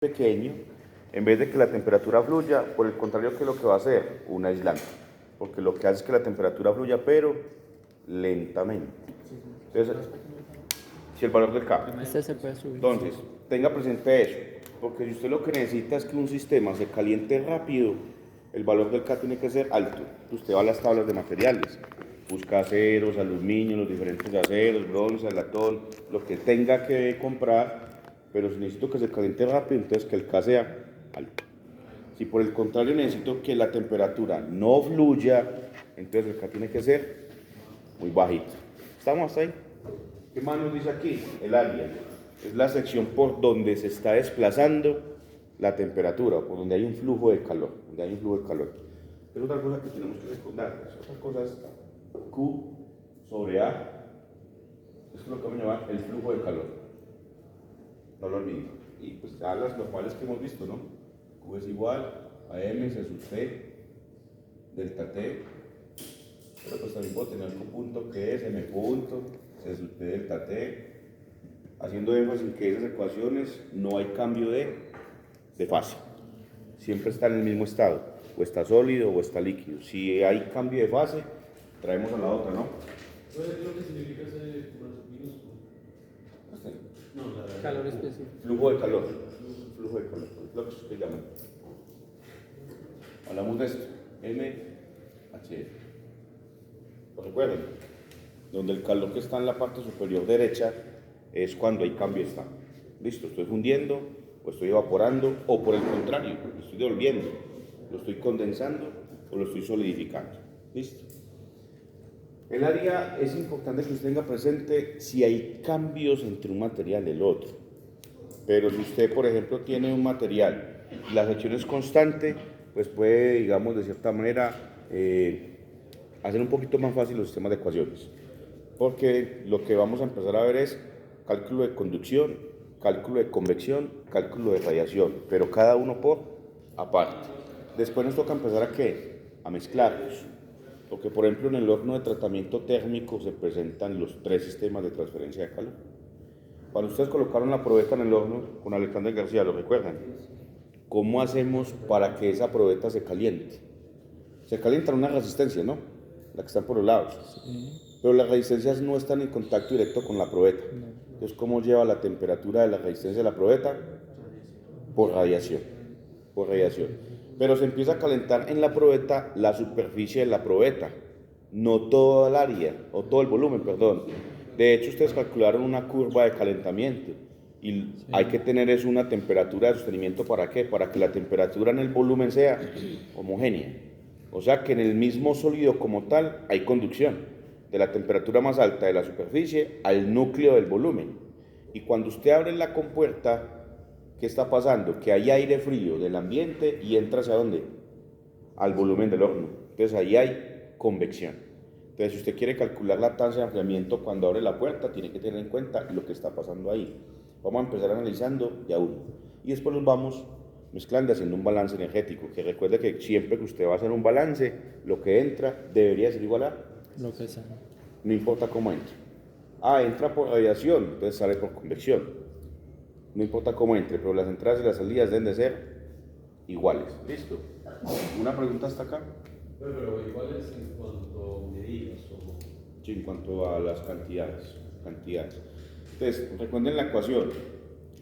pequeño, en vez de que la temperatura fluya, por el contrario, ¿qué es lo que va a hacer? Un aislante, porque lo que hace es que la temperatura fluya, pero lentamente. Entonces, si el valor del K. Este se puede subir. Entonces, tenga presente eso, porque si usted lo que necesita es que un sistema se caliente rápido, el valor del K tiene que ser alto. Usted va a las tablas de materiales, busca aceros, aluminio, los diferentes aceros, bronce, latón, lo que tenga que comprar, pero si necesito que se caliente rápido, entonces que el K sea alto. Si por el contrario necesito que la temperatura no fluya, entonces el K tiene que ser muy bajito. ¿Estamos hasta ahí? ¿Qué más nos dice aquí? El área. Es la sección por donde se está desplazando la temperatura, por donde hay un flujo de calor. Donde hay un flujo de calor. Es otra cosa que tenemos que recordar. Otra cosa es Q sobre A. Esto es lo que vamos a llamar el flujo de calor. No lo olviden. Y pues a las normales que hemos visto, ¿no? Q es igual a M C sub T delta T. Pero pues también puedo tener Q punto que es M punto C sub T delta T. Haciendo énfasis en que esas ecuaciones no hay cambio de fase. Siempre está en el mismo estado. O está sólido o está líquido. Si hay cambio de fase, traemos a la otra, ¿no? ¿Qué es lo que significa ese minúsculo? No, la Calor específico. Flujo de calor. Flujo de calor. Lo que se llama. Hablamos de esto. MHF. ¿Lo recuerdan? Donde el calor que está en la parte superior derecha es cuando hay cambio de estado. Listo, estoy fundiendo, o estoy evaporando, o por el contrario, lo estoy devolviendo, lo estoy condensando o lo estoy solidificando. Listo. El área es importante que usted tenga presente si hay cambios entre un material y el otro. Pero si usted, por ejemplo, tiene un material y la sección es constante, pues puede, digamos, de cierta manera, hacer un poquito más fácil los sistemas de ecuaciones. Porque lo que vamos a empezar a ver es cálculo de conducción, cálculo de convección, cálculo de radiación, pero cada uno por aparte. Después nos toca empezar a ¿qué? A mezclarlos. Porque, por ejemplo, en el horno de tratamiento térmico se presentan los tres sistemas de transferencia de calor. Cuando ustedes colocaron la probeta en el horno con Alexander García, ¿lo recuerdan? ¿Cómo hacemos para que esa probeta se caliente? Se calienta una resistencia, ¿no? La que está por los lados. Sí. Pero las resistencias no están en contacto directo con la probeta. Entonces, ¿cómo lleva la temperatura de la resistencia de la probeta? Por radiación. Por radiación. Pero se empieza a calentar en la probeta la superficie de la probeta, no toda el área, o todo el volumen, perdón. De hecho, ustedes calcularon una curva de calentamiento y hay que tener es una temperatura de sostenimiento, ¿para qué? Para que la temperatura en el volumen sea homogénea. O sea que en el mismo sólido como tal hay conducción de la temperatura más alta de la superficie al núcleo del volumen. Y cuando usted abre la compuerta, ¿qué está pasando? Que hay aire frío del ambiente y entra ¿hacia dónde? Al volumen del horno. Entonces ahí hay convección. Entonces si usted quiere calcular la tasa de enfriamiento cuando abre la puerta, tiene que tener en cuenta lo que está pasando ahí. Vamos a empezar analizando de a uno. Y después nos vamos mezclando haciendo un balance energético. Que recuerde que siempre que usted va a hacer un balance, lo que entra debería ser igual a Lo que sea. no importa cómo entre. Entra por radiación, entonces sale por convección. No importa cómo entre, pero las entradas y las salidas deben de ser iguales. ¿Listo? ¿Una pregunta hasta acá? Pero iguales en cuanto a medidas o... Sí, en cuanto a las cantidades. Entonces, recuerden la ecuación.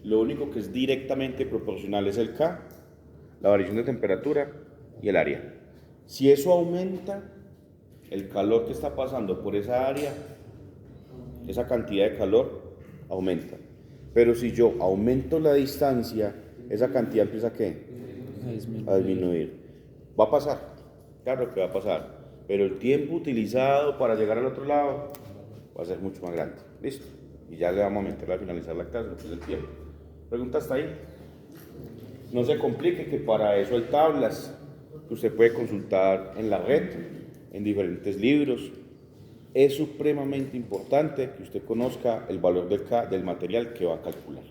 Lo único que es directamente proporcional es el K, la variación de temperatura y el área. Si eso aumenta, el calor que está pasando por esa área, esa cantidad de calor, aumenta. Pero si yo aumento la distancia, esa cantidad empieza ¿a qué? A disminuir. ¿Va a pasar? Claro que va a pasar. Pero el tiempo utilizado para llegar al otro lado va a ser mucho más grande. ¿Listo? Y ya le vamos a meter a finalizar la clase, lo que es el tiempo. ¿Pregunta hasta ahí? No se complique que para eso hay tablas que usted puede consultar en la red, en diferentes libros. Es supremamente importante que usted conozca el valor del K del material que va a calcular.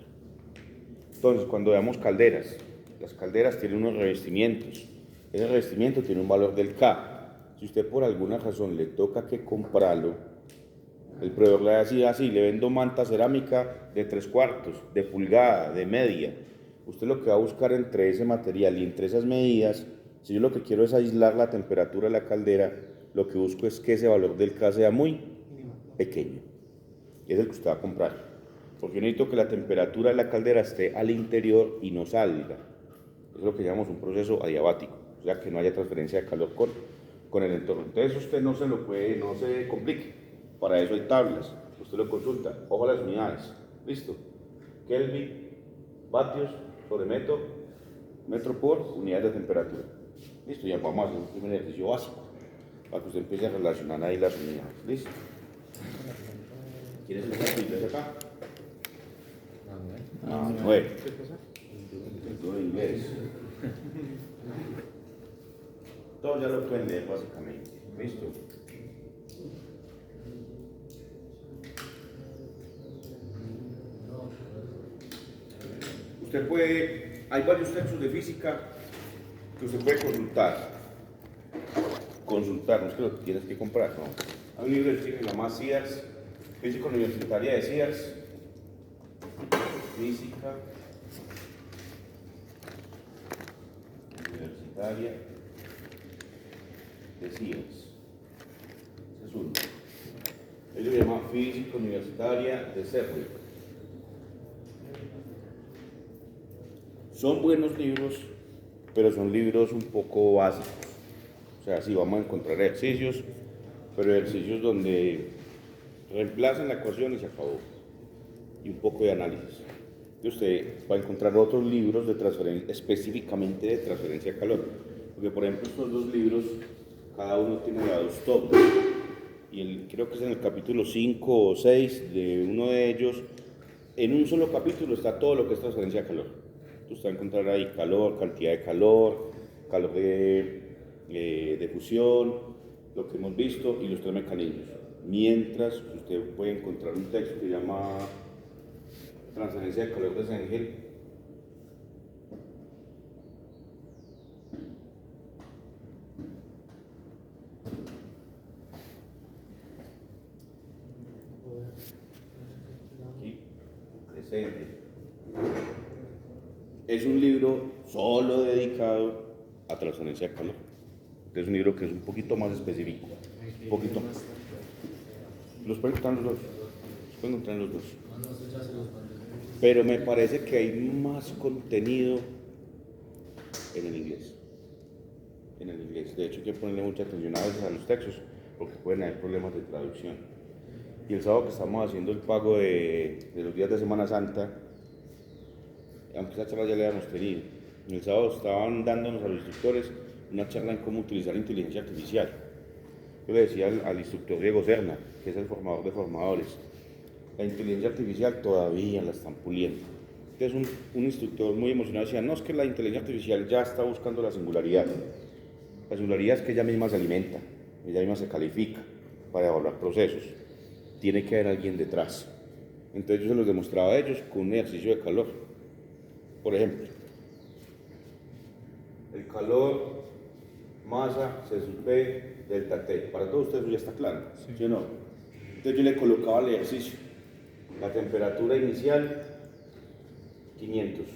Entonces, cuando veamos calderas, las calderas tienen unos revestimientos. Ese revestimiento tiene un valor del K. Si usted por alguna razón le toca que comprarlo, el proveedor le va a decir así, le vendo manta cerámica de 3/4, de pulgada, de media. Usted lo que va a buscar entre ese material y entre esas medidas, si yo lo que quiero es aislar la temperatura de la caldera, lo que busco es que ese valor del K sea muy pequeño. Y es el que usted va a comprar. Porque yo necesito que la temperatura de la caldera esté al interior y no salga. Es lo que llamamos un proceso adiabático, o sea, que no haya transferencia de calor con el entorno. Entonces usted no se complique. Para eso hay tablas. Usted lo consulta. Ojo a las unidades. Listo. Kelvin, vatios sobre metro por unidad de temperatura. Listo, ya vamos a hacer un primer ejercicio básico para que usted empiece a relacionar ahí las unidades. Listo. ¿Quieres empezar tu inglés acá? Manuel. ¿Qué cosa? El inglés. Todo ya lo pueden leer básicamente. Listo. Hay varios textos de física que usted puede consultar. No es que lo tienes que comprar, no. Hay un libro de física que se llama Sears, Física Universitaria de Sears, Física Universitaria de Sears. Ese es uno. El libro se llama Física Universitaria de Sedgwick. Son buenos libros, pero son libros un poco básicos. O sea, sí vamos a encontrar ejercicios, pero ejercicios donde reemplazan la ecuación y se acabó. Y un poco de análisis. Y usted va a encontrar otros libros de transferencia, específicamente de transferencia de calor. Porque, por ejemplo, estos dos libros, cada uno tiene dos tomos. Y creo que es en el capítulo 5 o 6 de uno de ellos. En un solo capítulo está todo lo que es transferencia de calor. Usted va a encontrar ahí calor, cantidad de calor, calor de fusión, lo que hemos visto y los tres mecanismos. Mientras usted puede encontrar un texto que se llama Transferencia de calor de Sengel. Aquí, presente. Es un libro solo dedicado a transferencia de calor. Es un libro que es un poquito más específico. Un poquito más. Los pueden encontrar los dos. Pero me parece que hay más contenido en el inglés. De hecho, hay que ponerle mucha atención a veces a los textos porque pueden haber problemas de traducción. Y el sábado que estamos haciendo el pago de los días de Semana Santa, aunque esa charla ya la habíamos tenido, el sábado estaban dándonos a los instructores una charla en cómo utilizar inteligencia artificial. Yo le decía al instructor Diego Serna, que es el formador de formadores, la inteligencia artificial todavía la están puliendo. Entonces un instructor muy emocionado decía, no, es que la inteligencia artificial ya está buscando la singularidad. La singularidad es que ella misma se alimenta, ella misma se califica para evaluar procesos. Tiene que haber alguien detrás. Entonces yo se los demostraba a ellos con un ejercicio de calor. Por ejemplo, el calor, masa, C sub P, delta T. Para todos ustedes eso ya está claro, ¿sí o no? Entonces yo le colocaba el ejercicio. La temperatura inicial, 500.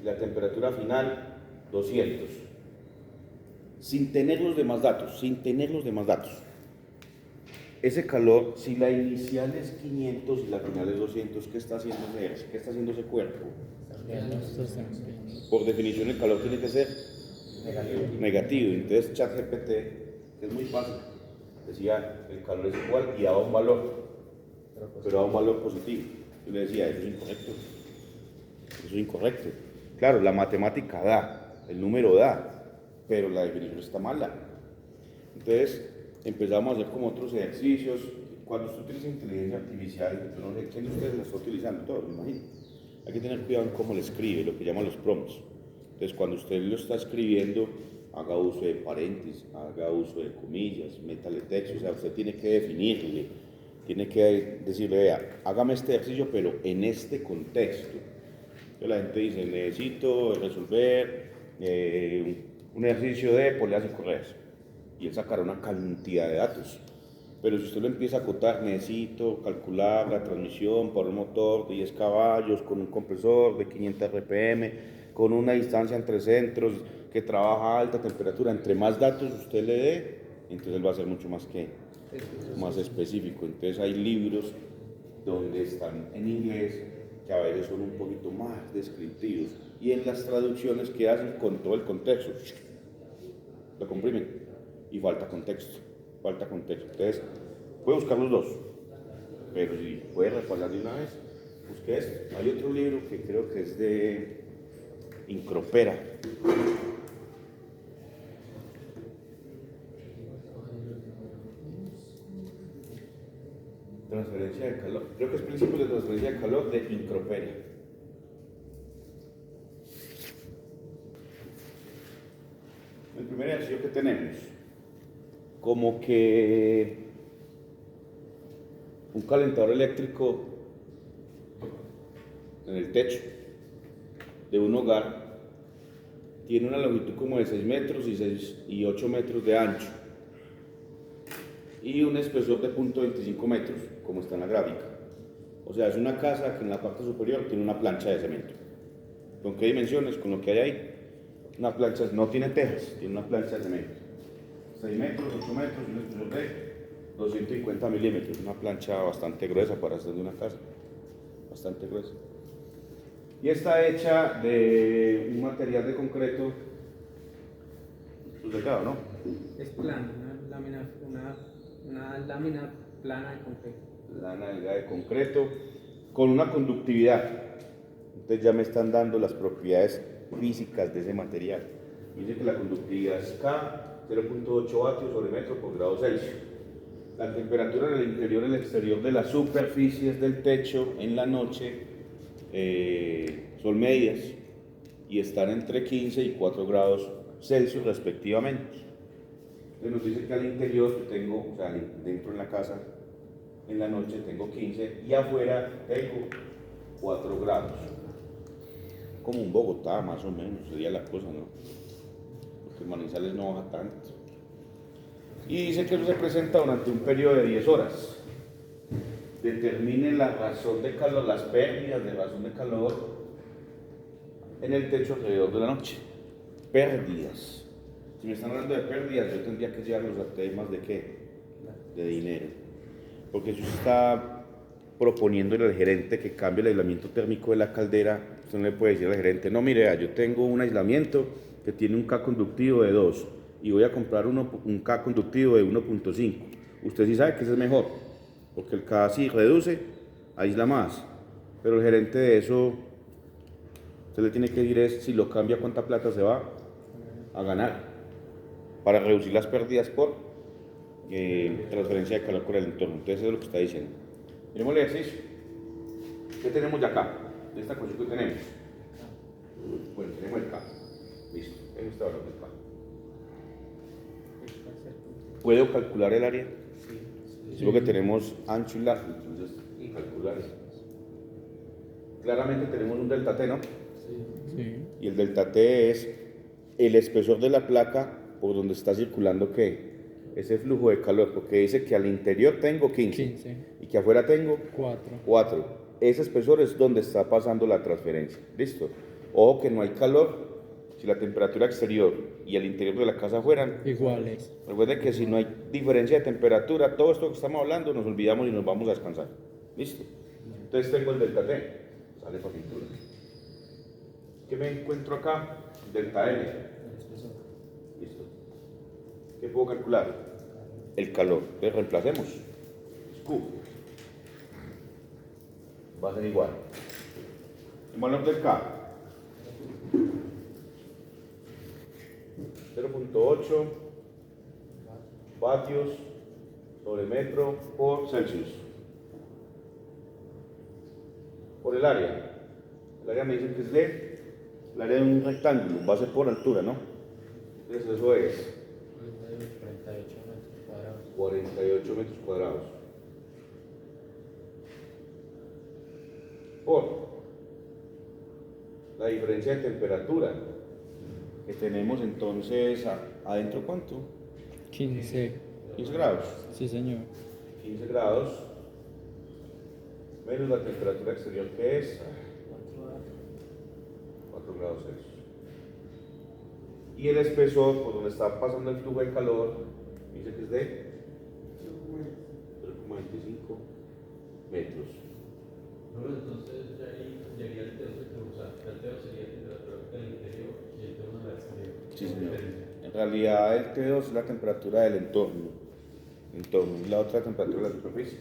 Y la temperatura final, 200. Sin tener los demás datos. Ese calor, si la inicial es 500 y la final es 200, ¿qué está haciendo ese cuerpo? Por definición el calor tiene que ser negativo. Entonces ChatGPT, que es muy fácil, decía el calor es igual y daba un valor, pero daba un valor positivo. Yo le decía, eso es incorrecto. Claro, la matemática da, el número da, pero la definición está mala. Entonces empezamos a hacer como otros ejercicios. Cuando usted utiliza inteligencia artificial, yo no sé quién de ustedes la está utilizando, todos, me imagino. Hay que tener cuidado en cómo le escribe, lo que llaman los prompts. Entonces, cuando usted lo está escribiendo, haga uso de paréntesis, haga uso de comillas, métale texto, o sea, usted tiene que definirle, tiene que decirle, vea, hágame este ejercicio, pero en este contexto. Entonces, la gente dice, necesito resolver un ejercicio de poleas y correas. Y él sacará una cantidad de datos. Pero si usted lo empieza a acotar, necesito calcular la transmisión por un motor de 10 caballos, con un compresor de 500 RPM, con una distancia entre centros, que trabaja a alta temperatura. Entre más datos usted le dé, entonces él va a ser mucho más específico. Entonces hay libros donde están en inglés que a veces son un poquito más descriptivos, y en las traducciones que hacen con todo el contexto, lo comprimen y falta contexto. Entonces, puede buscar los dos, pero si puede respaldar de una vez, busque este. Hay otro libro que creo que es de Incropera. Transferencia de calor. Creo que es Principios de Transferencia de Calor de Incropera. El primer ejercicio que tenemos, como que un calentador eléctrico en el techo de un hogar tiene una longitud como de 6 metros y 8 metros de ancho y un espesor de 0.25 metros, como está en la gráfica. O sea, es una casa que en la parte superior tiene una plancha de cemento. ¿Con qué dimensiones? Con lo que hay ahí. Una plancha, no tiene tejas, tiene una plancha de cemento. 6 metros, 8 metros, un espesor de 250 milímetros. Una plancha bastante gruesa para hacer de una casa. Bastante gruesa. Y está hecha de un material de concreto. Delgado, ¿no? Es plano, una lámina plana de concreto. Lana delgada de concreto con una conductividad. Entonces ya me están dando las propiedades físicas de ese material. Dice que la conductividad es K, 0.8 vatios sobre metro por grado Celsius. La temperatura en el interior y el exterior de las superficies del techo en la noche son medias y están entre 15 y 4 grados Celsius respectivamente. Entonces nos dice que al interior tengo, o sea, dentro en la casa, en la noche tengo 15 y afuera tengo 4 grados. Como un Bogotá más o menos sería la cosa, ¿no? Porque Manizales no baja tanto. Y dice que eso se presenta durante un periodo de 10 horas. Determine la razón de calor, las pérdidas de razón de calor en el techo alrededor de la noche. Pérdidas. Si me están hablando de pérdidas, yo tendría que llevarlos a temas de qué? De dinero. Porque si usted está proponiéndole al gerente que cambie el aislamiento térmico de la caldera, usted no le puede decir al gerente, no, mire, yo tengo un aislamiento que tiene un K conductivo de 2 y voy a comprar un K conductivo de 1.5. Usted sí sabe que ese es mejor, porque el K sí reduce, aísla más, pero el gerente de eso, usted le tiene que decir es, si lo cambia, cuánta plata se va a ganar para reducir las pérdidas por transferencia de calor por el entorno. Entonces eso es lo que está diciendo. Miremos el ejercicio. ¿Qué tenemos de acá? De esta cosa que tenemos. Bueno, tenemos el K. Listo. Eso está hablando del K. ¿Puedo calcular el área? Sí. Sí, porque tenemos ancho y largo, entonces calcular. Claramente tenemos un delta T, ¿no? Sí. Y el delta T es el espesor de la placa por donde está circulando ¿qué? Ese flujo de calor, porque dice que al interior tengo 15 y que afuera tengo 4. Ese espesor es donde está pasando la transferencia. ¿Listo? Ojo que no hay calor si la temperatura exterior y el interior de la casa fueran iguales. Recuerden que si no hay diferencia de temperatura, todo esto que estamos hablando nos olvidamos y nos vamos a descansar. ¿Listo? Entonces tengo el delta T, sale para pintura. ¿Qué me encuentro acá? Delta L. Listo. ¿Qué puedo calcular? El calor. Entonces reemplacemos. Q. Va a ser igual. El valor del K. 0.8 vatios sobre metro por Celsius. Por el área. El área me dice que es de el área de un rectángulo, va a ser por altura, ¿no? Entonces eso es 48 metros cuadrados. Por la diferencia de temperatura que tenemos entonces adentro, ¿cuánto? 15. 15 grados. Sí, señor. 15 grados menos la temperatura exterior que es 4 grados Celsius. Y el espesor por donde está pasando el flujo de calor, dice que es de 0,25 metros. No, pero entonces ya ahí llegaría el TO, o sea, el TO sería temperatura del interior y el TO del exterior. Sí, señor. En realidad el T2 es la temperatura del entorno, y la otra temperatura de la superficie.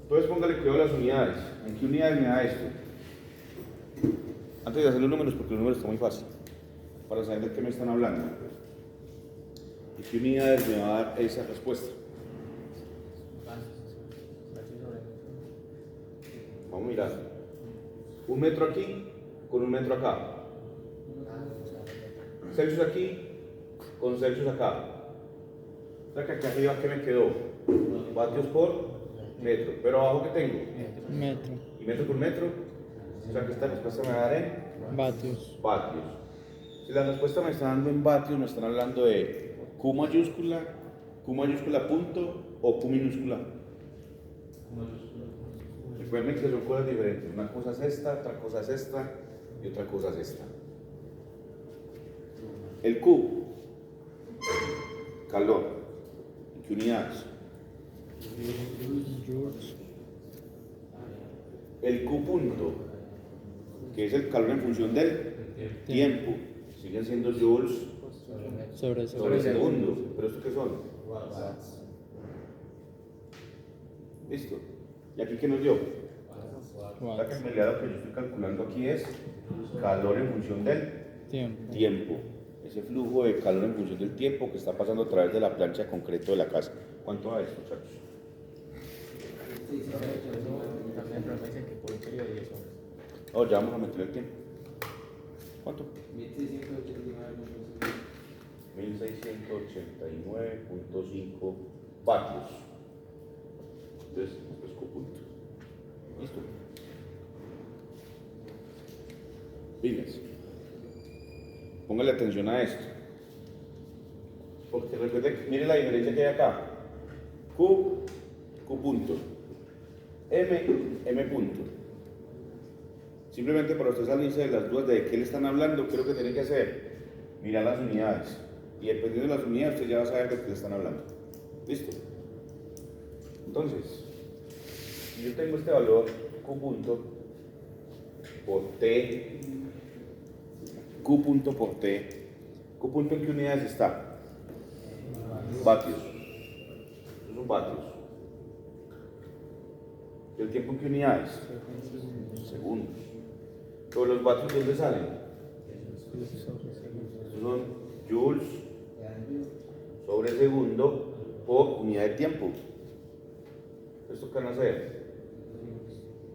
Entonces póngale cuidado a las unidades. ¿En qué unidades me da esto? Antes de hacer los números, porque los números están muy fácil, para saber de qué me están hablando. ¿En qué unidades me va a dar esa respuesta? Vamos a mirar. Un metro aquí con un metro acá. Celsius aquí con Celsius acá. O sea que aquí arriba, ¿qué me quedó? Vatios por metro. Pero abajo, ¿qué tengo? Metro. ¿Y metro por metro? O sea que esta respuesta me va a dar en Vatios. vatios. Si la respuesta me está dando en vatios, me están hablando de Q mayúscula punto o Q minúscula. Recuerden que son cosas diferentes. Una cosa es esta, otra cosa es esta y otra cosa es esta. El Q, calor, ¿en qué unidades? Joules. El Q punto, que es el calor en función del tiempo, siguen siendo joules sobre segundo. ¿Pero esto qué son? ¿Listo? ¿Y aquí qué nos dio? La que en realidad lo que yo estoy calculando aquí es calor en función del Tiempo. tiempo. Ese flujo de calor en función del tiempo que está pasando a través de la plancha de concreto de la casa. ¿Cuánto va esto, muchachos? Oh, ya vamos a meter el tiempo. ¿Cuánto? 1689.5 vatios. Entonces, esto es copunto. ¿Listo? Fíjense. Póngale atención a esto. Porque recuerden, mire la diferencia que hay acá. Q punto. M punto. Simplemente para usted salirse de las dudas de qué le están hablando, creo que tiene que hacer mirar las unidades. Y dependiendo de las unidades, usted ya va a saber de qué le están hablando. ¿Listo? Entonces, si yo tengo este valor Q punto por T, Q punto por T, Q punto ¿en qué unidades está? Vatios. Estos son vatios. ¿Y el tiempo en qué unidades? Segundos. ¿Pero los vatios de dónde salen? Estos son joules sobre segundo por unidad de tiempo. ¿Esto qué van a hacer?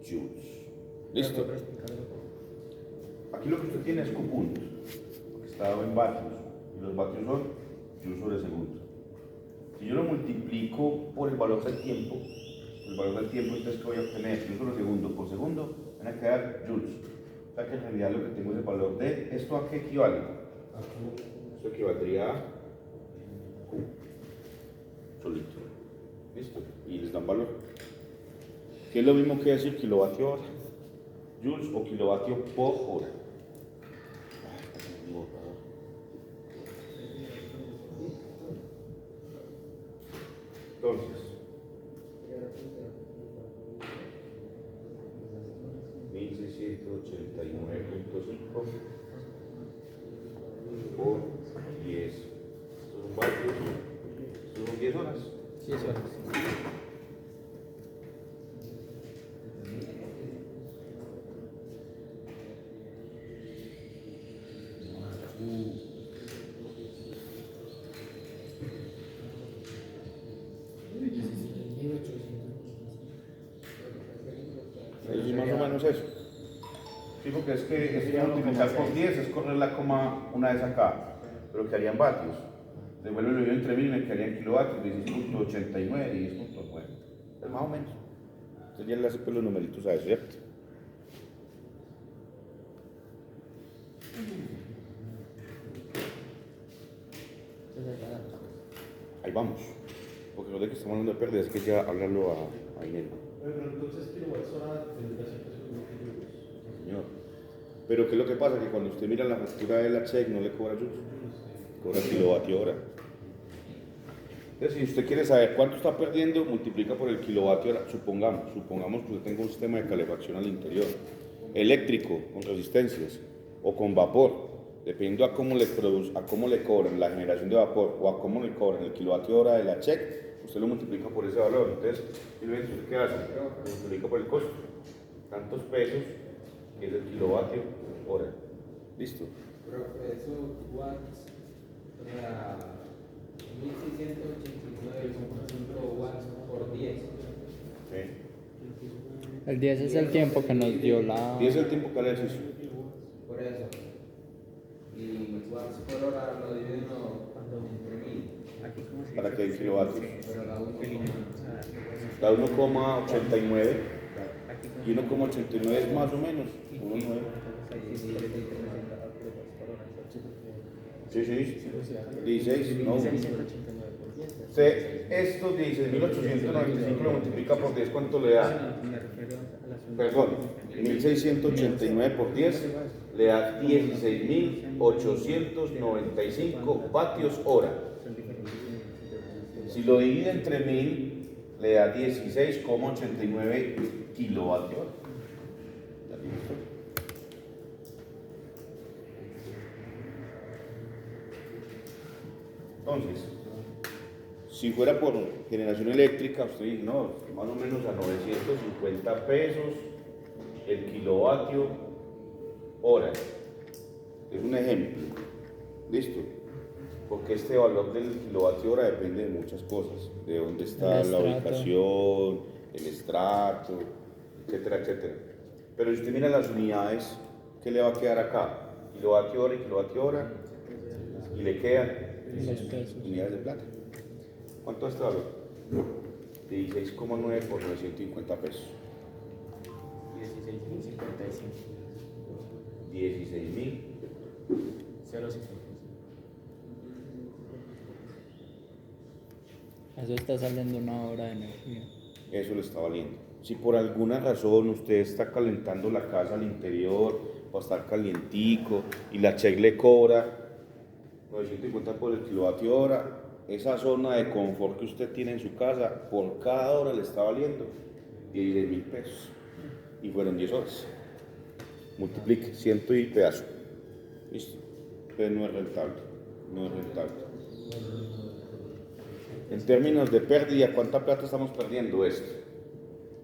Joules. ¿Listo? Aquí lo que usted tiene es Q punto, porque está dado en vatios, y los vatios son joules sobre segundo. Si yo lo multiplico por el valor del tiempo, entonces ¿qué voy a obtener? Joules sobre segundo por segundo, van a quedar joules. O sea que en realidad lo que tengo es el valor de, ¿esto a qué equivale? Esto equivaldría a Q, solito. ¿Listo? Y les dan valor. ¿Qué es lo mismo que decir kilovatio hora? Joules o kilovatio por hora. Entonces, 1689.5 por 10. Estos son vatios. Estos son 10 horas. 10 horas. Es más o menos eso. Sí, porque es que multiplicar por 10 es correr la coma una vez acá, pero que harían vatios. Devuélvelo yo entre mil y me quedarían kilovatios, 16.89 y 10.9. Es más o menos. Entonces ya le hace pues los numeritos a eso, ¿cierto? Ahí vamos. Porque lo de que estamos hablando de pérdidas es que ya hablarlo a Inés. Pero entonces kilowatts hora tendría siempre su kilowatts. Señor. Pero ¿qué es lo que pasa? Que cuando usted mira la factura de la check no le cobra luz, cobra kilovatio hora. Entonces, si usted quiere saber cuánto está perdiendo, multiplica por el kilovatio hora. Supongamos que usted tenga un sistema de calefacción al interior, eléctrico, con resistencias, o con vapor, dependiendo a cómo le cobran la generación de vapor o a cómo le cobran el kilovatio hora de la check, usted lo multiplica por ese valor. Entonces, ¿usted qué hace? Lo multiplica por el costo. Tantos pesos, que es el kilovatio hora. ¿Listo? Profe, eso watts, o sea, 1689 watts por 10. ¿Sí? El 10 es el tiempo que nos dio la... Y es el tiempo que le ejercicio. Por eso. Y watts por hora lo dividen entre 1000. Aquí como se ¿Para dice, qué el kilovatio? pero la 1. Da 1,89 y 1,89 es más o menos 1,9. Sí, 16, no. Estos 16.895 lo multiplica por 10, ¿cuánto le da? Perdón, 1.689 por 10 le da 16.895 vatios hora. Si lo divide entre 1000, le da 16,89 kilovatios hora. ¿Ya listo? Entonces, si fuera por generación eléctrica, usted dice, no, más o menos a 950 pesos el kilovatio hora. Es un ejemplo. ¿Listo? Porque este valor del kilovatio hora depende de muchas cosas, de dónde está El la estrato. ubicación, el estrato, etcétera, etcétera. Pero si usted mira las unidades, ¿qué le va a quedar acá? Kilovatio hora, y le quedan Los pesos. unidades de plata. ¿Cuánto es este valor? 16,9 por 950 pesos. 16.000. 0,55. Eso está saliendo una hora de energía. Eso le está valiendo. Si por alguna razón usted está calentando la casa al interior o estar calientico y la check le cobra 950 por el kilovatio hora, esa zona de confort que usted tiene en su casa por cada hora le está valiendo 16.000 pesos. Y fueron 10 horas. Multiplique 100 y pedazo. ¿Listo? Entonces no es rentable. No es rentable. En términos de pérdida, ¿cuánta plata estamos perdiendo esto?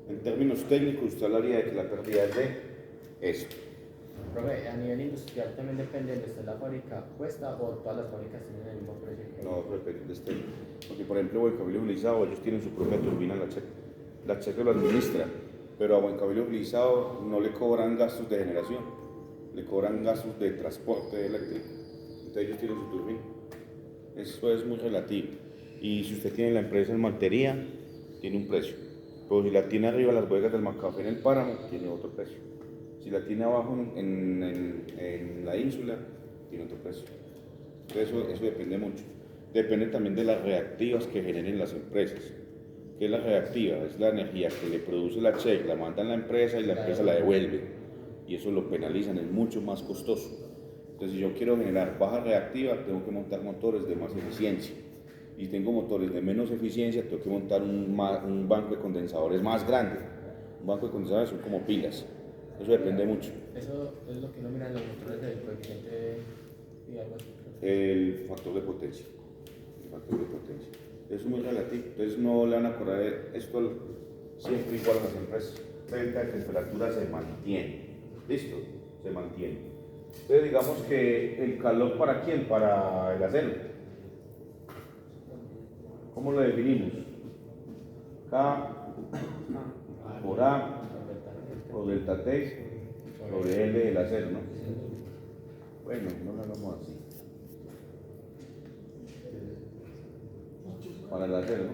En términos técnicos, usted hablaría de que la pérdida es de esto. Profe, a nivel industrial también depende de donde esté la fábrica puesta o todas las fábricas tienen el mismo precio. No, depende de este. Porque, por ejemplo, Buencabello Utilizado, ellos tienen su propia turbina, la cheque lo administra, pero a Buencabello Utilizado no le cobran gastos de generación, le cobran gastos de transporte eléctrico. Entonces ellos tienen su turbina. Eso es muy relativo. Y si usted tiene la empresa en Maltería, tiene un precio. Pero si la tiene arriba las bodegas del Macafé en el Páramo, tiene otro precio. Si la tiene abajo en la ínsula, tiene otro precio. Entonces eso depende mucho. Depende también de las reactivas que generen las empresas. ¿Qué es la reactiva? Es la energía que le produce la check, la manda a la empresa y la empresa la devuelve. Y eso lo penalizan, es mucho más costoso. Entonces, si yo quiero generar baja reactiva, tengo que montar motores de más eficiencia. Y tengo motores de menos eficiencia, tengo que montar un banco de condensadores más grande. Un banco de condensadores son como pilas. Eso depende mucho. Eso es lo que uno mira en los motores del coeficiente y algo así. El factor de potencia. El factor de potencia. Eso es muy relativo. Entonces no le van a cobrar esto siempre igual a las empresas. La temperatura se mantiene. ¿Listo? Se mantiene. Entonces digamos que el calor ¿para quién? Para el acero. ¿Cómo lo definimos? K por A o delta T sobre L del acero, ¿no? Bueno, no lo hagamos así. Para el acero, ¿no?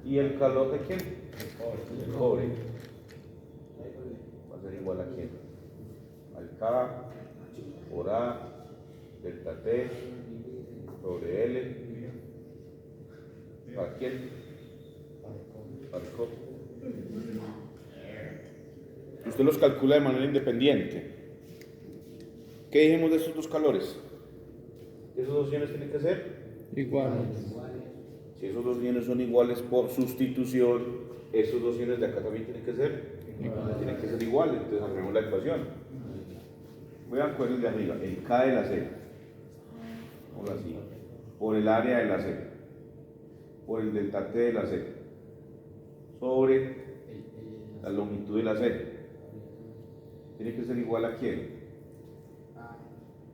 ¿Y el calor de quién? El cobre. Va a ser igual a quién? Al K por A delta T sobre L ¿Para quién? Para el cobre. Usted los calcula de manera independiente. ¿Qué dijimos de estos dos calores? ¿Esos dos iones tienen que ser? Igual. Si esos dos iones son iguales por sustitución, esos dos iones de acá también tienen que ser iguales. Entonces hacemos la ecuación. Voy a coger el de arriba, el K del acero, por así, por el área del acero, por el delta T del acero, sobre la longitud del acero. Tiene que ser igual a quién?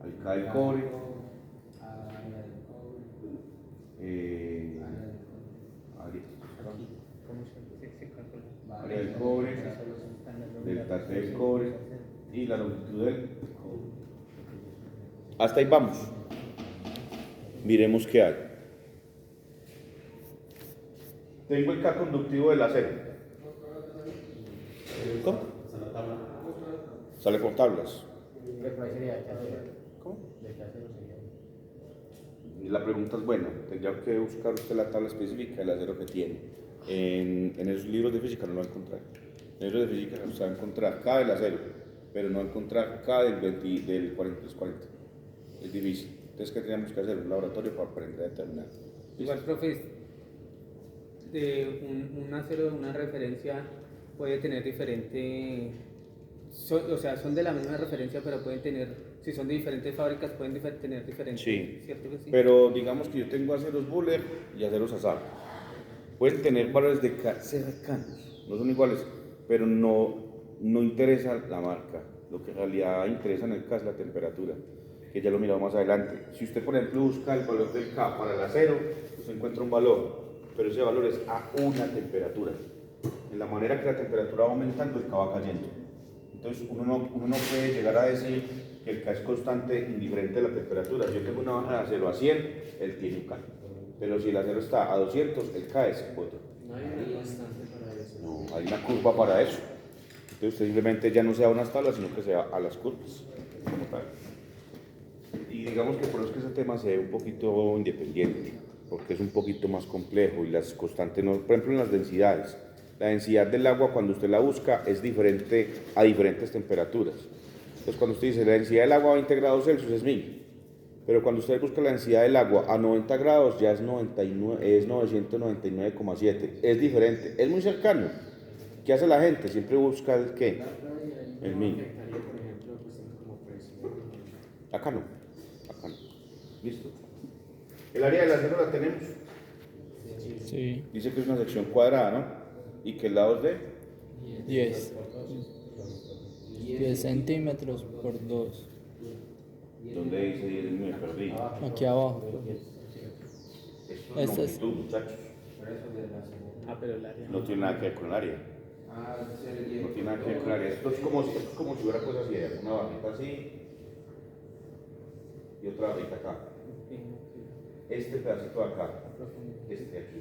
Al K del cobre. Área del cobre, delta T del cobre y la longitud del cobre. Hasta ahí vamos. Miremos qué hay. Tengo el K conductivo del acero. ¿Cómo? Sale por tablas. ¿Qué cuál sería de qué acero? ¿Cómo? ¿De qué acero sería? Y la pregunta es buena. Tendría que buscar usted la tabla específica del acero que tiene. En esos libros de física no lo va a encontrar. En los libros de física usted va a encontrar K del acero, pero no va a encontrar K del 4340. Es difícil. Entonces, ¿qué tenemos que hacer? Un laboratorio para aprender a determinar. Igual, profe, un acero de una referencia puede tener diferente, o sea, son de la misma referencia, pero pueden tener, si son de diferentes fábricas, pueden tener diferentes. Sí, ¿cierto que sí? pero digamos que yo tengo aceros Buller y aceros Azar. Pueden tener valores de K cercanos, no son iguales, pero no interesa la marca. Lo que en realidad interesa en el K es la temperatura, que ya lo miramos más adelante. Si usted, por ejemplo, busca el valor del K para el acero, usted encuentra un valor, pero ese valor es a una temperatura. En la manera que la temperatura va aumentando, el K va cayendo. Entonces, uno no puede llegar a decir que el K es constante indiferente de la temperatura. Si yo tengo una baja de acero a 100, él tiene un K. Pero si el acero está a 200, el K es otro. No hay una constante para eso. No, hay una curva para eso. Entonces usted simplemente ya no sea a unas tablas, sino que sea a las curvas, como tal. Y digamos que por eso es que ese tema se ve un poquito independiente, porque es un poquito más complejo y las constantes, no, por ejemplo en las densidades. La densidad del agua cuando usted la busca es diferente a diferentes temperaturas. Entonces cuando usted dice la densidad del agua a 20 grados Celsius es 1000. Pero cuando usted busca la densidad del agua a 90 grados ya es 999,7. Es diferente, es muy cercano. ¿Qué hace la gente? Siempre busca el qué. El 1000. Por ejemplo, pues tiene como presión. Acá no. Listo. El área del acero la tenemos. Sí. Dice que es una sección cuadrada, ¿no? Y que el lado es de 10. 10 centímetros por 2. ¿Dónde dice 10? Me perdí. Aquí abajo. Esto es Este es- longitud, muchachos. Pero el área. No tiene nada que ver con el área. No tiene nada que ver con el área. Esto es como si hubiera cosas así, una barrita así y otra barrita acá. Este pedacito de acá, este de aquí.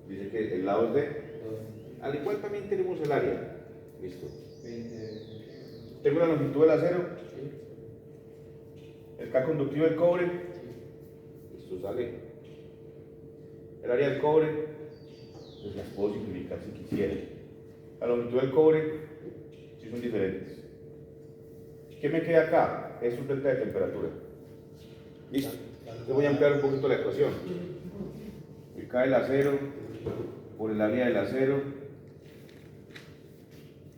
Dice que el lado es de. Al igual también tenemos el área. Listo. Tengo la longitud del acero. El K conductivo del cobre. Esto sale. El área del cobre. Pues las puedo simplificar si quisiera. La longitud del cobre. Sí son diferentes. ¿Qué me queda acá? Es un delta de temperatura. Listo. Entonces voy a ampliar un poquito la ecuación. El K del acero por el área del acero.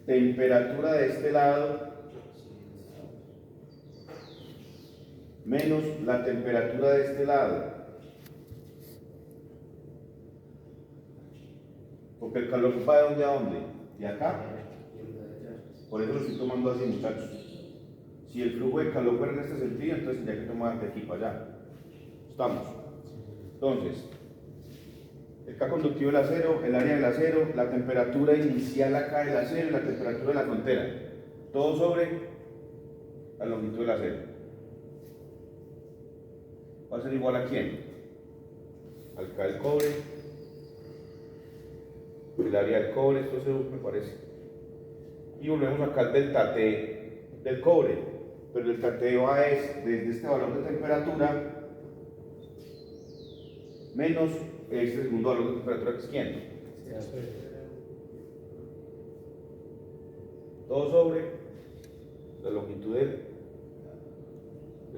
Temperatura de este lado menos la temperatura de este lado. Porque el calor va de dónde a dónde? De acá. Por eso lo estoy tomando así, muchachos. Si el flujo de calor fuera en este sentido, entonces tendría que tomar de aquí para allá. Estamos. Entonces, el K conductivo del acero, el área del acero, la temperatura inicial acá del acero y la temperatura de la frontera. Todo sobre la longitud del acero. ¿Va a ser igual a quién? Al K del cobre, el área del cobre, esto se me parece. Y volvemos acá al delta T del cobre, pero el delta T es desde este valor de temperatura menos este segundo valor de temperatura que es quién. Todo sobre la longitud del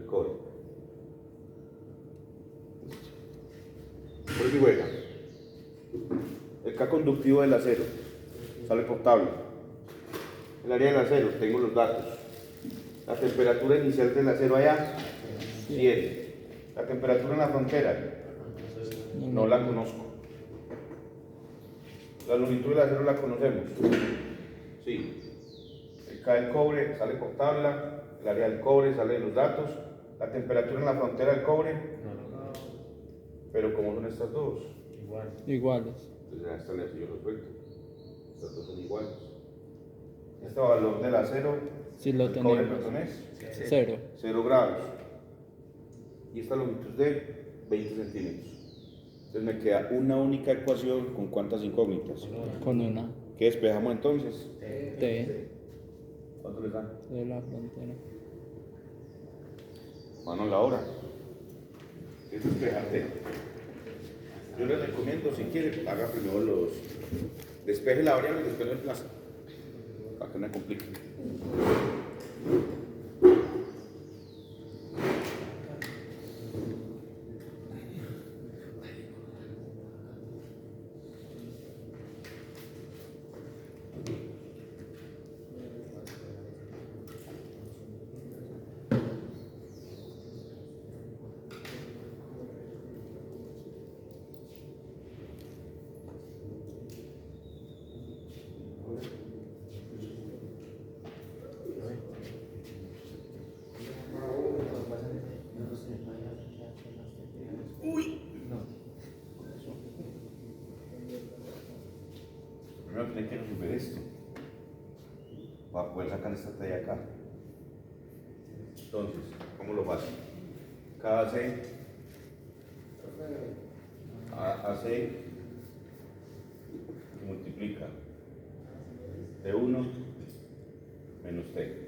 cobre. Por y juega. El K conductivo del acero sale por tabla. El área del acero, tengo los datos. La temperatura inicial del acero allá, 100. La temperatura en la frontera, no la conozco. La longitud del acero la conocemos. Sí. El K del cobre sale por tabla. El área del cobre sale de los datos. La temperatura en la frontera del cobre. Pero ¿cómo son estas dos? Iguales. Entonces a esta le yo resuelto. Estas dos son iguales. Este valor del acero, Si lo del cobre, tenemos. perdón, es 0. 0 grados. Y esta longitud es de 20 centímetros. Entonces me queda una única ecuación con cuántas incógnitas. Con una ¿Qué despejamos entonces? T ¿Cuánto les dan? de la frontera. Mano a la hora. Es despejarte. Yo les recomiendo, si quieren, haga primero los. Despeje la variable y despeje el plazo. Para que no me complique. Primero tienen que resolver esto para poder sacar esta T de acá. Entonces, ¿cómo lo hacen? Cada C hace multiplica T1 menos T.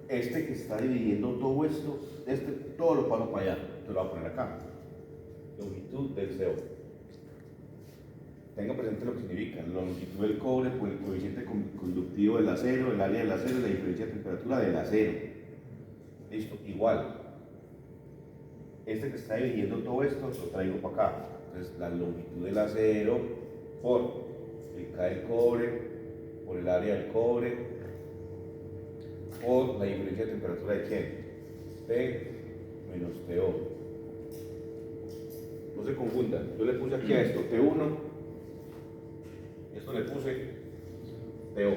Este que está dividiendo todo esto, todo lo paso para allá, te lo voy a poner acá. Longitud del CO. Tenga presente lo que significa. La longitud del cobre por el coeficiente conductivo del acero, el área del acero y la diferencia de temperatura del acero. Listo, igual. Este que está dividiendo todo esto, lo traigo para acá. Entonces, la longitud del acero por el K del cobre, por el área del cobre, por la diferencia de temperatura de quién? T menos TO. No se confundan, yo le puse aquí a esto T1, y esto le puse TO.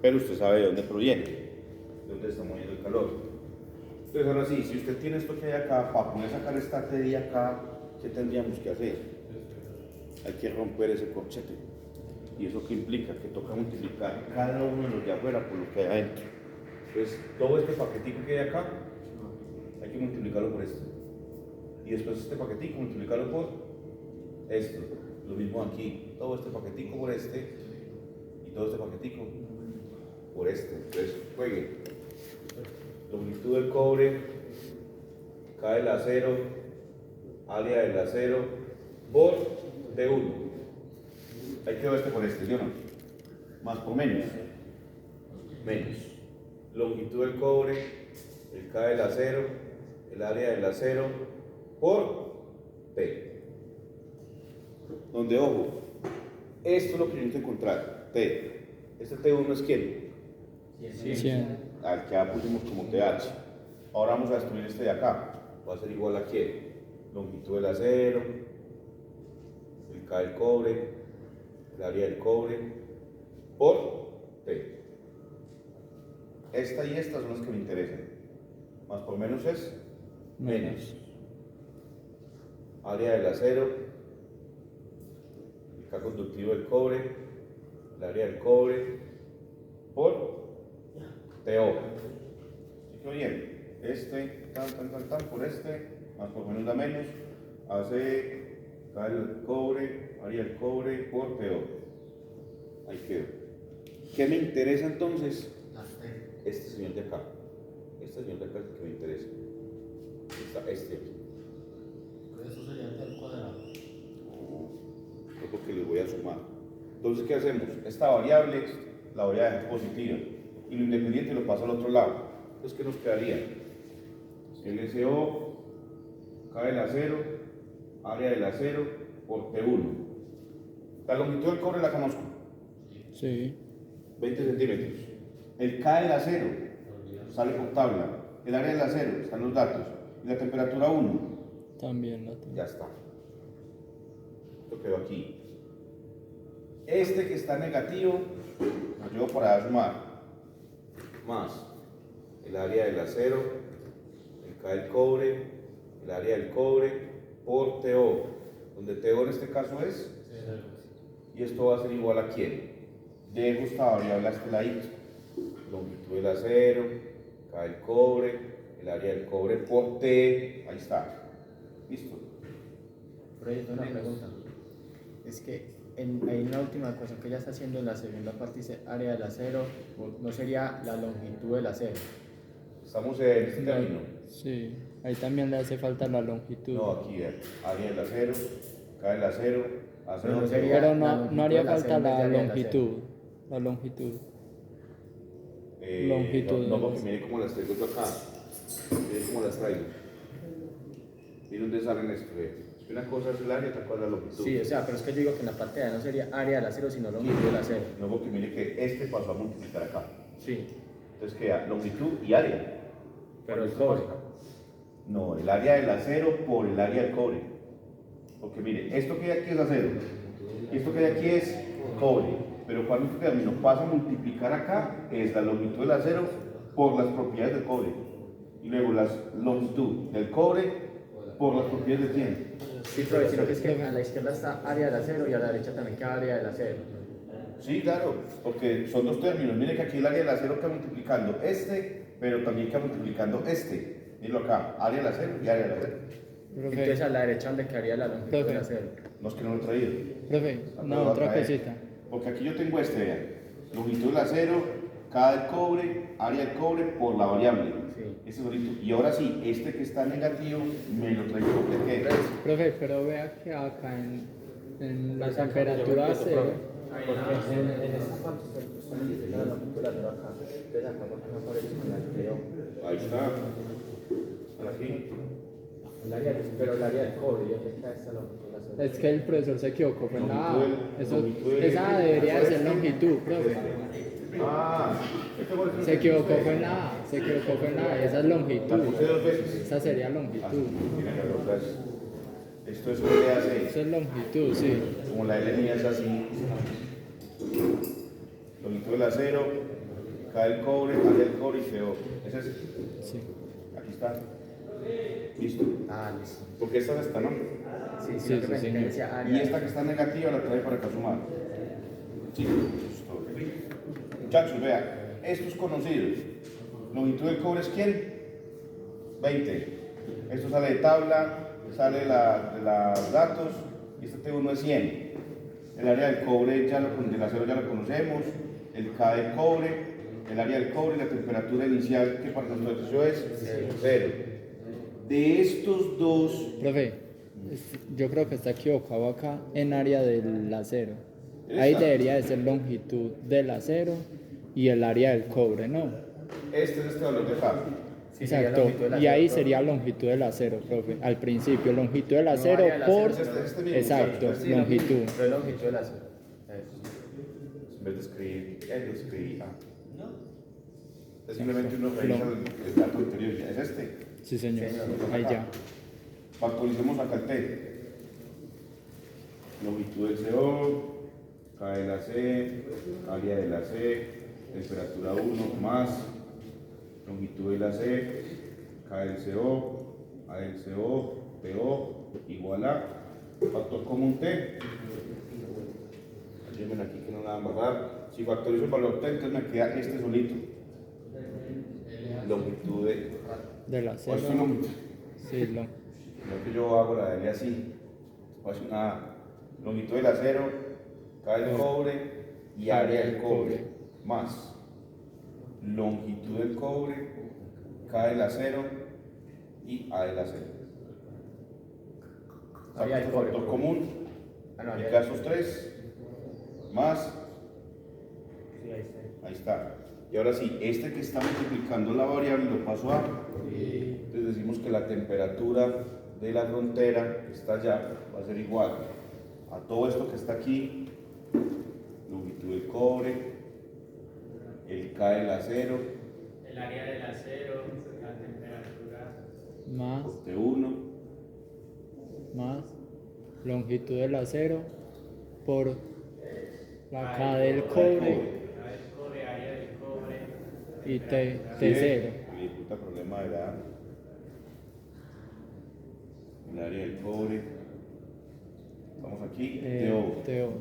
Pero usted sabe de dónde proviene, de dónde está moviendo el calor. Entonces ahora sí, si usted tiene esto que hay acá, para poder sacar esta T de acá, ¿qué tendríamos que hacer? Hay que romper ese corchete. ¿Y eso qué implica? Que toca multiplicar cada uno de los de afuera por lo que hay adentro. Entonces, todo este paquetico que hay acá, hay que multiplicarlo por esto. Y después este paquetico, multiplicarlo por esto. Lo mismo aquí, todo este paquetico por este, y todo este paquetico por este. Entonces, jueguen. Longitud del cobre, K del acero, área del acero, por T1. Ahí quedó este por este, ¿sí o no? Más por menos. Menos. Longitud del cobre, el K del acero, el área del acero, por T. Donde, ojo, esto es lo que yo necesito encontrar. T. Este T1 es quién? 100. Al que ya pusimos como TH. Ahora vamos a destruir este de acá. Va a ser igual a quién? Longitud del acero, el K del cobre, el área del cobre, por T. Esta y esta son las que me interesan. Más por menos es menos. Área del acero, el K conductivo del cobre, el área del cobre, por TO. ¿Sí quedó bien? Este, tan, por este, más por menos da menos, hace K del cobre, área del cobre, por TO. Ahí quedó. ¿Qué me interesa entonces? Este señor de acá. Este Este señor de acá es el que me interesa. Está este aquí. Eso sería el cuadrado. No, es porque les voy a sumar. Entonces, ¿qué hacemos? Esta variable la voy a dejar positiva y lo independiente lo paso al otro lado. Entonces, ¿qué nos quedaría? El SO, K del acero, área del acero por T1. La longitud del cobre la conozco, Sí, 20 centímetros. El K del acero sale por tabla. El área del acero están los datos. Y la temperatura 1. también la tengo. Ya está. Esto quedó aquí. Este que está negativo, lo llevo para sumar. Más el área del acero, el K del cobre, el área del cobre por TO, donde TO en este caso es, y esto va a ser igual a quién. Dejo esta variable a este ladito. Longitud del acero, K del cobre, el área del cobre por T, ahí está. Listo. Pero hay una pregunta. Es que ahí en la última ecuación que ella está haciendo en la segunda parte dice área del acero, no sería la longitud del acero. Estamos en este término. Sí, ahí también le hace falta la longitud. No, aquí vean. Área del acero, K del acero, acero. Pero no sería- Pero la no, longitud no haría del acero falta en vez de la área del longitud. La longitud. longitud No, de porque las- mire cómo las traigo yo acá. Mire cómo las traigo. Mire dónde salen esto. Es que una cosa es el área, otra cosa es la longitud. Sí, o sea, pero es que yo digo que en la parte de A no sería área del acero, sino longitud del acero. No, porque mire que este pasó a multiplicar acá. Sí, Entonces queda longitud y área. pero el cobre. No, el área del acero por el área del cobre. Porque mire, esto que hay aquí es acero. Y esto que hay aquí es cobre. Pero cuando este término pasa a multiplicar acá, es la longitud del acero por las propiedades del cobre. Y luego la longitud del cobre por las propiedades de quién. Sí, pero sino que es que a la izquierda está área del acero y a la derecha también queda área del acero. Sí, claro, porque son dos términos. Mire que aquí el área del acero queda multiplicando este, pero también queda multiplicando este. Mírenlo acá, área del acero y área del acero. Profe, Entonces a la derecha donde quedaría la longitud Profe. del acero. No es que no lo he traído. profe, Ah, no, pero lo otra voy a traer. cosita. Porque aquí yo tengo este, vean. Longitud del acero, K del cobre, área del cobre por la variable. Sí. Este solito. Y ahora sí, este que está negativo, me lo traigo porque ¿qué? Profe, pero vea que acá en la Pues acá, temperatura yo cero. Porque en esta parte usted me dice que la longitud del acero acá. Entonces acá porque no aparece con la TO. Ahí está. Aquí. Pero el área del cobre, yo sé que esta longitud del acero. Es que el profesor se equivocó, pues nada. Longitud del- Esa debería de ser longitud, profe. Ah, este fue el- Se equivocó, fue nada. Se equivocó, fue nada. Esa es La longitud. puse dos veces. Esa sería Ah, longitud. mira, la otra es- Esto es un DAC. Eso es longitud, sí. Como la L mía es así. Longitud del acero, K del cobre, área del cobre y CO. ¿Es ese? Sí. Aquí está. Listo. Ah, listo. Porque esta es esta, ¿no? Sí, Sí, sino que sí, me señor. diferencia área. Y esta que está negativa la trae para acá sumar. Sí, listo. Muchachos, vean, estos conocidos. Longitud del cobre es quién? 20. Esto sale de tabla, sale de los datos, y este T1 es 100. El área del cobre, del acero ya lo conocemos, el K del cobre, el área del cobre, la temperatura inicial que para nuestro ejercicio es 0. De estos dos, Profe, yo creo que está equivocado acá en área del acero. Ahí Esta. debería de ser longitud del acero y el área del cobre, ¿no? este es este valor de acá. Sí, sería Exacto. longitud del Y acero, ahí profe. sería longitud del acero, profe. Al principio, longitud del acero área del por... acero, este mismo, Exacto, este Sí, lo mismo, longitud. pero es longitud del acero. Eso. En vez de escribir, él escribí A. Es simplemente uno revisa el dato anterior. ¿Es este? Sí, señor. Señor. Ahí ya. Factoricemos acá el T. Longitud del CO, K de la C, área de la C, temperatura 1 más longitud de la C, K del CO, A del CO, PO igual a factor común T. Ayúdenme aquí que no la van a amarrar. Si factorizo el valor T, entonces me queda este solito. Longitud de. Del ¿Cuál acero. es su longitud? Sí, Lo que yo hago la L así. Hace una longitud del acero, K del cobre y área del cobre. Más longitud del cobre K del acero y A del acero. Área del Saca tu cobre, factor por común, Ah, no, aplica esos 3, más, Sí, ahí está. ahí está. Y ahora sí, este que está multiplicando la variable lo paso a, entonces decimos que la temperatura de la frontera que está allá va a ser igual a todo esto que está aquí, longitud del cobre, el K del acero, El área del acero, la temperatura. más, por T1, más longitud del acero por la K del cobre Área del cobre, área del cobre. y temperatura. T0. Y puta problema era el área del cobre. Vamos aquí, TO. TO.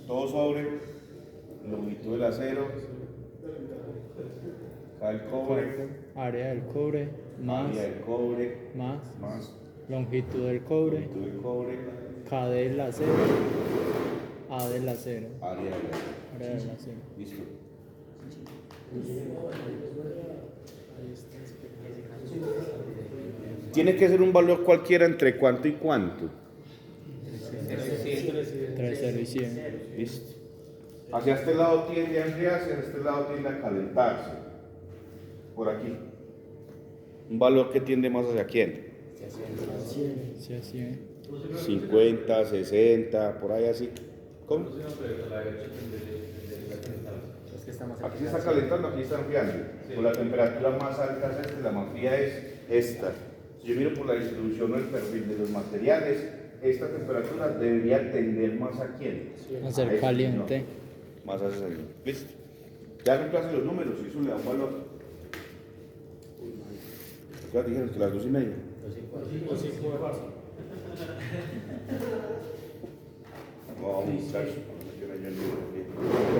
Todo sobre longitud del acero, K del cobre, Área del cobre más, área del cobre, más más longitud del cobre, longitud del cobre, K del acero, A del acero. área del acero. Área del acero. Listo. Tiene que ser un valor cualquiera entre cuánto y cuánto. 3, 0 y 100. Listo. Hacia este lado tiende a enfriarse, hacia este lado tiende a calentarse. Por aquí. Un valor que tiende más hacia quién. Sí, así es. 50, 60, por ahí así. ¿Cómo? Es que estamos Aquí se está calentando, aquí está enfriando. Con la temperatura más alta es esta, la más fría es esta. Si yo miro por la distribución o el perfil de los materiales, esta temperatura debería tender más a quién. A ser este, caliente. no. Más hacia el. ¿Listo? Ya reemplace los números y eso le da un valor. Ya dijeron que las 2:30. Vamos, muchachos.